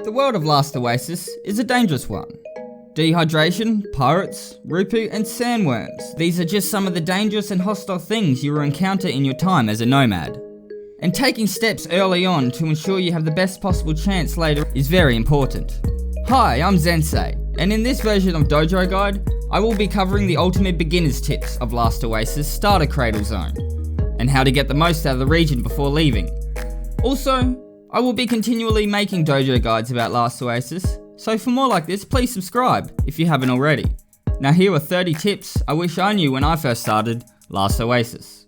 The world of Last Oasis is a dangerous one. Dehydration, pirates, RUPU and sandworms. These are just some of the dangerous and hostile things you will encounter in your time as a nomad. And taking steps early on to ensure you have the best possible chance later is very important. Hi, I'm Zensei, and in this version of Dojo Guide, I will be covering the ultimate beginner's tips of Last Oasis starter Cradle Zone, and how to get the most out of the region before leaving. Also, I will be continually making dojo guides about Last Oasis, so for more like this, please subscribe if you haven't already. Now here are 30 tips I wish I knew when I first started Last Oasis.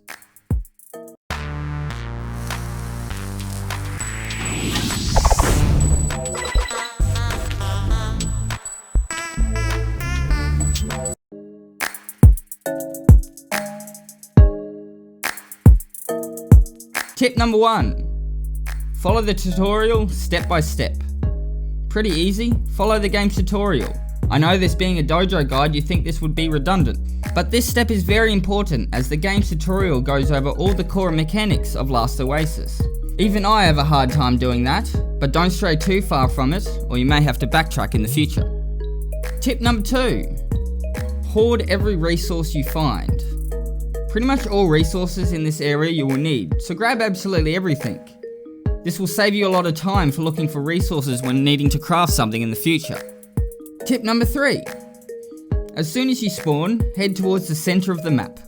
Tip number 1. Follow the tutorial step by step. Pretty easy, follow the game's tutorial. I know this being a dojo guide you think this would be redundant, but this step is very important as the game's tutorial goes over all the core mechanics of Last Oasis. Even I have a hard time doing that, but don't stray too far from it or you may have to backtrack in the future. Tip number 2. Hoard every resource you find. Pretty much all resources in this area you will need, so grab absolutely everything. This will save you a lot of time for looking for resources when needing to craft something in the future. Tip number 3. As soon as you spawn, head towards the center of the map.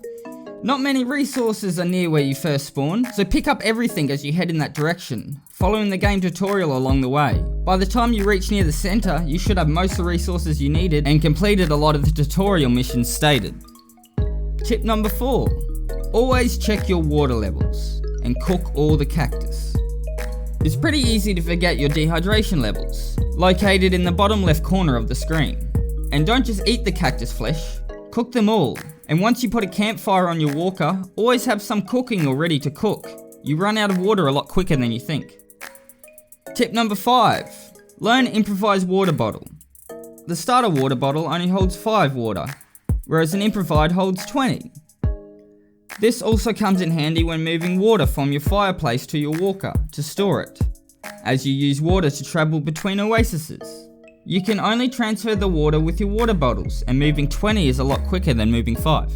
Not many resources are near where you first spawn, so pick up everything as you head in that direction, following the game tutorial along the way. By the time you reach near the center, you should have most of the resources you needed and completed a lot of the tutorial missions stated. Tip number 4. Always check your water levels and cook all the cactus. It's pretty easy to forget your dehydration levels, located in the bottom left corner of the screen. And don't just eat the cactus flesh, cook them all. And once you put a campfire on your walker, always have some cooking or ready to cook. You run out of water a lot quicker than you think. Tip number 5. Learn improvised water bottle. The starter water bottle only holds 5 water, whereas an improvised holds 20. This also comes in handy when moving water from your fireplace to your walker to store it, as you use water to travel between oases. You can only transfer the water with your water bottles, and moving 20 is a lot quicker than moving 5.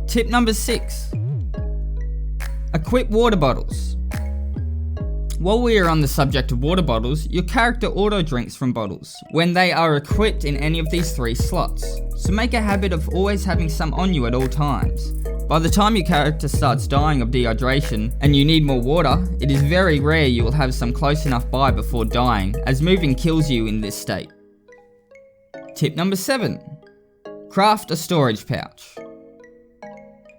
Tip number 6. Equip water bottles. While we are on the subject of water bottles, your character auto drinks from bottles when they are equipped in any of these 3 slots, so make a habit of always having some on you at all times. By the time your character starts dying of dehydration and you need more water, it is very rare you will have some close enough by before dying, as moving kills you in this state. Tip number 7. Craft a storage pouch.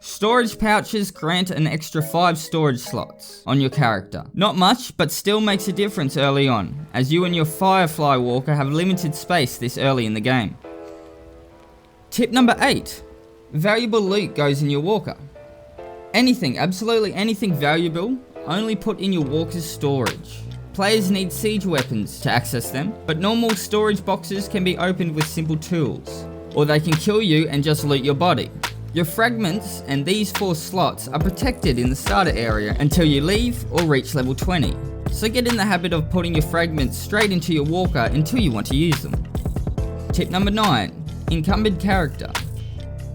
Storage pouches grant an extra 5 storage slots on your character. Not much, but still makes a difference early on, as you and your Firefly Walker have limited space this early in the game. Tip number 8. Valuable loot goes in your walker. Anything, absolutely anything valuable, only put in your walker's storage. Players need siege weapons to access them, but normal storage boxes can be opened with simple tools, or they can kill you and just loot your body. Your fragments and these 4 slots are protected in the starter area until you leave or reach level 20, so get in the habit of putting your fragments straight into your walker until you want to use them. Tip number 9. Encumbered character.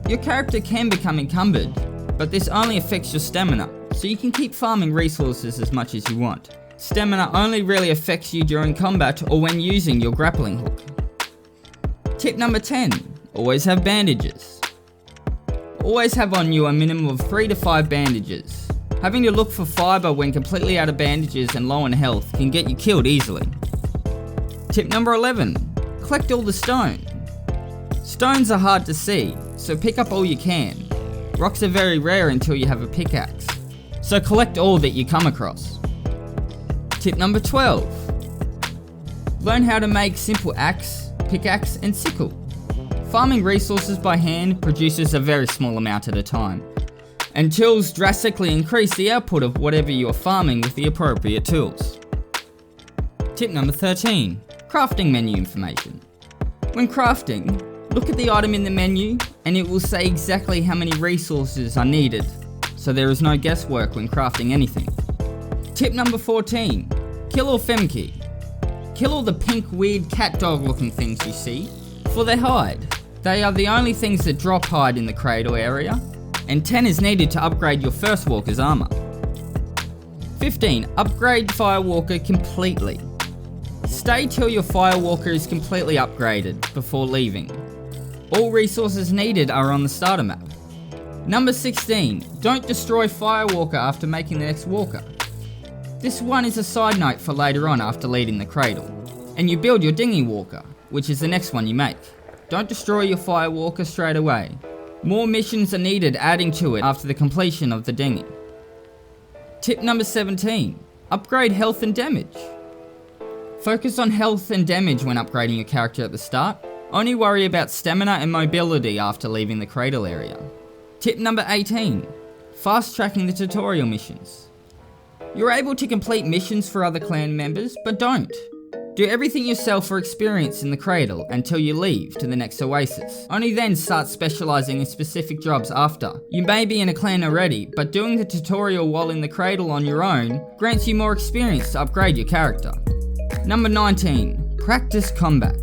Your character can become encumbered, but this only affects your stamina, so you can keep farming resources as much as you want. Stamina only really affects you during combat or when using your grappling hook. Tip number 10. Always have bandages. Always have on you a minimum of 3 to 5 bandages. Having to look for fiber when completely out of bandages and low on health can get you killed easily. Tip number 11. Collect all the stone. Stones are hard to see, so pick up all you can. Rocks are very rare until you have a pickaxe, so collect all that you come across. Tip number 12. Learn how to make simple axe, pickaxe and sickle. Farming resources by hand produces a very small amount at a time, and tools drastically increase the output of whatever you are farming with the appropriate tools. Tip number 13. Crafting menu information. When crafting, look at the item in the menu and it will say exactly how many resources are needed, so there is no guesswork when crafting anything. Tip number 14. Kill or FHEMKE. Kill all the pink weird cat dog looking things you see for their hide. They are the only things that drop hide in the cradle area, and 10 is needed to upgrade your first walker's armor. 15. Upgrade Firewalker completely. Stay till your Firewalker is completely upgraded before leaving. All resources needed are on the starter map. Number 16. Don't destroy Firewalker after making the next walker. This one is a side note for later on after leading the cradle. And you build your dinghy walker, which is the next one you make. Don't destroy your Firewalker straight away. More missions are needed adding to it after the completion of the dinghy. Tip number 17. Upgrade health and damage. Focus on health and damage when upgrading your character at the start. Only worry about stamina and mobility after leaving the cradle area. Tip number 18. Fast tracking the tutorial missions. You're able to complete missions for other clan members, but don't. Do everything yourself for experience in the cradle until you leave to the next Oasis. Only then start specialising in specific jobs after. You may be in a clan already, but doing the tutorial while in the cradle on your own grants you more experience to upgrade your character. Number 19. Practice combat.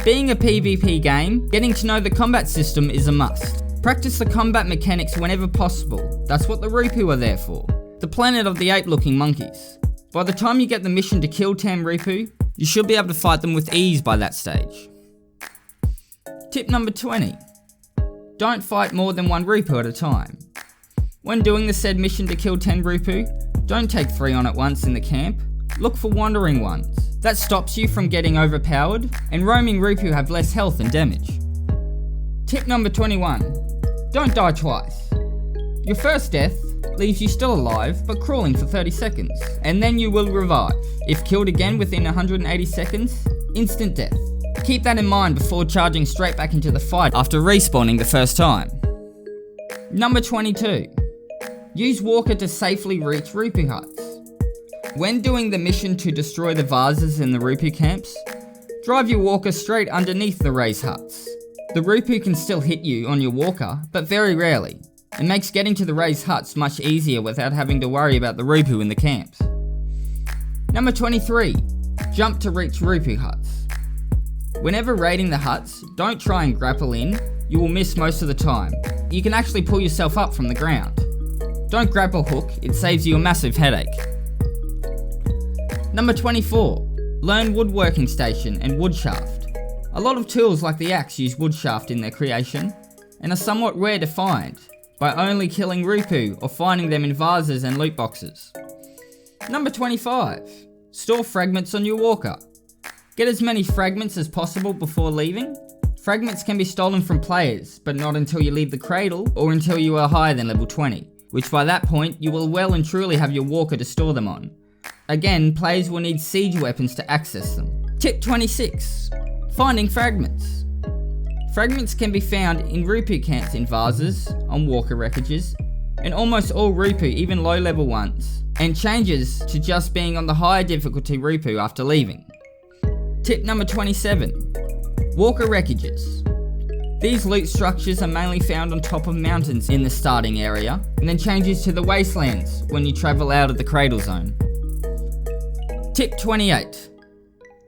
Being a PvP game, getting to know the combat system is a must. Practice the combat mechanics whenever possible. That's what the RUPU are there for. The planet of the ape-looking monkeys. By the time you get the mission to kill 10 RUPU, you should be able to fight them with ease by that stage. Tip number 20. Don't fight more than 1 RUPU at a time. When doing the said mission to kill 10 RUPU, don't take 3 on at once in the camp. Look for wandering ones. That stops you from getting overpowered, and roaming RUPU have less health and damage. Tip number 21. Don't die twice. Your first death leaves you still alive, but crawling for 30 seconds, and then you will revive. If killed again within 180 seconds, instant death. Keep that in mind before charging straight back into the fight after respawning the first time. Number 22. Use Walker to safely reach RUPU huts. When doing the mission to destroy the vases in the RUPU camps, drive your Walker straight underneath the raised huts. The RUPU can still hit you on your Walker, but very rarely. It makes getting to the raised huts much easier without having to worry about the RUPU in the camps. Number 23. Jump to reach RUPU huts. Whenever raiding the huts, don't try and grapple in, you will miss most of the time. You can actually pull yourself up from the ground. Don't grapple hook, it saves you a massive headache. Number 24. Learn woodworking station and woodshaft. A lot of tools like the axe use woodshaft in their creation, and are somewhat rare to find, by only killing RUPU or finding them in vases and loot boxes. Number 25. Store fragments on your walker. Get as many fragments as possible before leaving. Fragments can be stolen from players, but not until you leave the cradle or until you are higher than level 20, which by that point you will well and truly have your walker to store them on. Again, players will need siege weapons to access them. Tip 26. Finding fragments. Fragments can be found in RUPU camps in vases, on walker wreckages, and almost all RUPU, even low level ones, and changes to just being on the higher difficulty RUPU after leaving. Tip number 27. Walker wreckages. These loot structures are mainly found on top of mountains in the starting area, and then changes to the wastelands when you travel out of the cradle zone. Tip 28.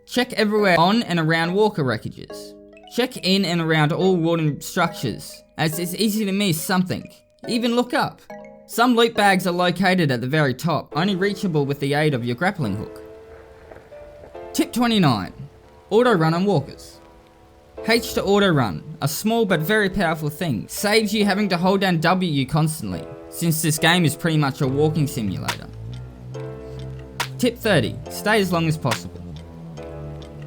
Check everywhere on and around walker wreckages. Check in and around all wooden structures, as it's easy to miss something. Even look up. Some loot bags are located at the very top, only reachable with the aid of your grappling hook. Tip 29. Auto run on walkers. H to auto run, a small but very powerful thing, saves you having to hold down W constantly, since this game is pretty much a walking simulator. Tip 30. Stay as long as possible.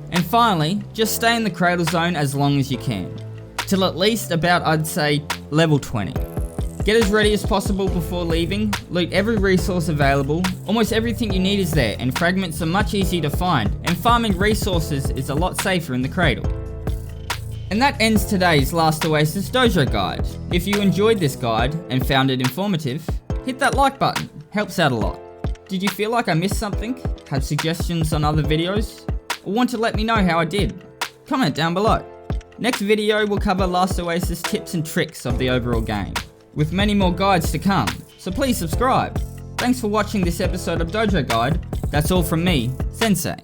And finally, just stay in the cradle zone as long as you can, till at least about, I'd say, level 20. Get as ready as possible before leaving, loot every resource available, almost everything you need is there, and fragments are much easier to find, and farming resources is a lot safer in the cradle. And that ends today's Last Oasis Dojo guide. If you enjoyed this guide and found it informative, hit that like button, helps out a lot. Did you feel like I missed something? Have suggestions on other videos? Or want to let me know how I did? Comment down below. Next video will cover Last Oasis tips and tricks of the overall game, with many more guides to come, so please subscribe. Thanks for watching this episode of Dojo Guide. That's all from me, Sensei.